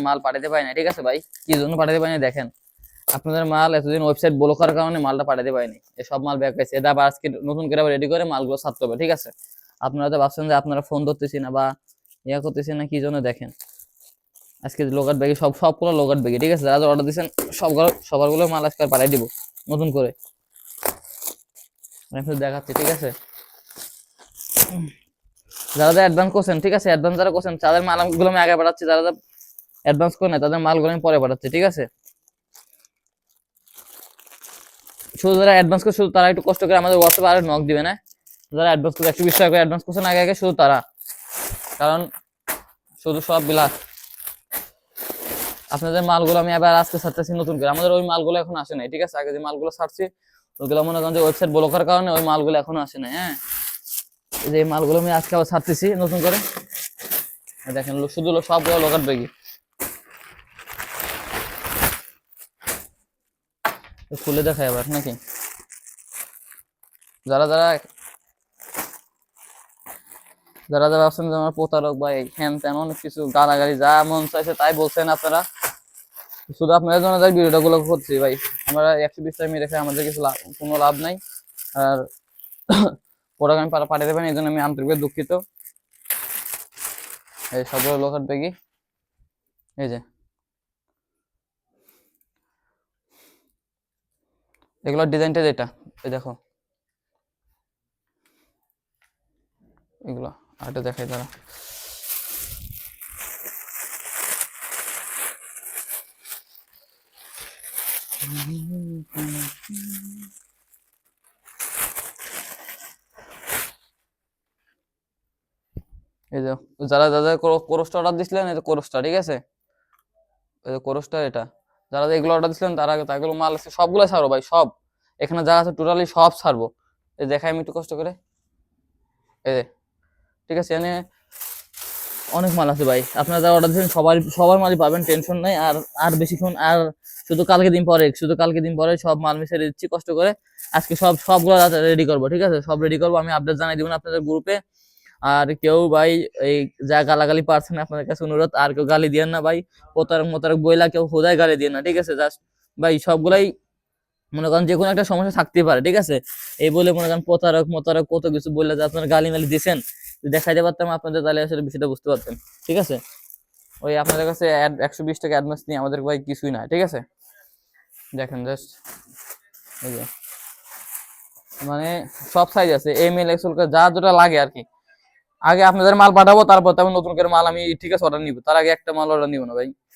মাল পাঠাতে পারি না, ঠিক আছে ভাই? কি জন্য পাঠাতে পারি না দেখেন, আপনাদের মাল এতদিন ওয়েবসাইট ব্লক করার কারণে মালটা পাঠাতে পারিনি, সব মাল ব্যাক হয়েছে। এটা আবার আজকে নতুন করে রেডি করে মালগুলো ছাড়তে হবে, ঠিক আছে? আপনারা তো ভাবছেন যে আপনারা ফোন ধরতেছি না বা ইয়া করতেছি না, কি জন্য দেখেন আজকে লোকাট ব্যাগে সবগুলো লোকাট ব্যাগে, ঠিক আছে? যারা অর্ডার দিচ্ছেন সবারগুলো মাল আজকে পাঠিয়ে দিব নতুন করে, আমি আপনাদের দেখাচ্ছি, ঠিক আছে? যারা যারা অ্যাডভান্স করছেন, ঠিক আছে, অ্যাডভান্স যারা করছেন তাদের মালগুলো আমি আগে পাঠাচ্ছি, যারা যারা অ্যাডভান্স করে না তাদের মালগুলো আমি পরে পাঠাচ্ছি, ঠিক আছে? শুধু যারা অ্যাডভান্স করে শুধু তারা একটু কষ্ট করে আমাদের হোয়াটসঅ্যাপে আরে নক দিবে না, যারা অ্যাডভান্স করে 120 টাকা করে অ্যাডভান্স করছেন আগে আগে শুধু তারা, কারণ শুধু সব বিলাস। আপনাদের মালগুলো আমি আবার আজকে ছাড়তেছি নতুন করে, আমাদের ওই মালগুলো এখন আসে নাই, ঠিক আছে? আগে যে মালগুলো ছাড়ছি ওইগুলো মনে করেন যে ওয়েবসাইট ব্লক করার কারণে ওই মালগুলো এখনো আসে নাই। হ্যাঁ, এই যে এই মালগুলো আমি আজকে আবার ছাড়তেছি নতুন করে, দেখেন শুধু সবগুলো লোকাট ব্যাগই। খুলে দেখাই আবার নাকি? যারা যারা যারা যারা ভাবছেন যে আমার প্রতারক বা হ্যান ত্যান অনেক কিছু গালাগালি যা মন চাইছে তাই বলছেন আপনারা, শুধু আপনাদের জন্য তাই ভিডিওটা গুলো করছি ভাই। আমরা 120 টাকা রেখে আমাদের কিছু কোনো লাভ নাই, আর প্রোডাক্ট আমি পাঠিয়ে দেবেন এই জন্য আমি আন্তরিকভাবে দুঃখিত। এই সবগুলো লোকাট ব্যাগই, এই যে এগুলোর ডিজাইনটা যেটা, এই দেখো এগুলো আরেকটা দেখাই তারা, এই যে যারা যারা কোরসটা অর্ডার দিছিলেন এই যে কোরসটা, ঠিক আছে? এই যে কোরসটা এটা, যারা এগুলো অর্ডার দিছিলেন তারা তাগুলো মাল আছে সবগুলো ছাড়বো ভাই, সব এখানে যা আছে টোটালি সব ছাড়বো। এই দেখাই আমি একটু কষ্ট করে, এই ঠিক আছে, এখানে অনেক মাল আছে ভাই, আপনারা যারা অর্ডার দিচ্ছেন সবার মালই পাবেন, টেনশন নাই। আর আর বেশিক্ষণ আর শুধু কালকে দিন পরে সব মাল মিশে দিচ্ছি কষ্ট করে। আজকে সবগুলো রেডি করবো, ঠিক আছে? সব রেডি করবো, আমি আপডেট জানাই দিব আপনাদের গ্রুপে। আর কেউ ভাই এই যা গালাগালি পারছেন আপনাদের কাছে অনুরোধ, আর কেউ গালি দিয়েন না ভাই, প্রতারক বইলা কেউ খোদাই গালি দিয়েন না, ঠিক আছে? জাস্ট ভাই সবগুলাই মনে করেন যে কোনো একটা সমস্যা থাকতেই পারে, ঠিক আছে? এই বলে মনে করেন প্রতারক কত কিছু বললে যে আপনারা গালি মালি দিচ্ছেন, দেখাইতে পারতাম আপনাদের তাহলে আসলে বিষয়টা বুঝতে পারতেন, ঠিক আছে? ওই আপনাদের কাছে 120 টাকা অ্যাডভান্স নিয়ে আমাদের ভাই কিছুই না, ঠিক আছে? দেখেন জাস্ট এই যে মানে সব সাইজ আছে, এম এল এক্সেল যা যেটা লাগে আর কি। আগে আপনাদের মাল পাঠাবো, তারপর তেমন নতুন করে মাল আমি ঠিক আছে অর্ডার নিব, তার আগে একটা মাল অর্ডার নিব না ভাই।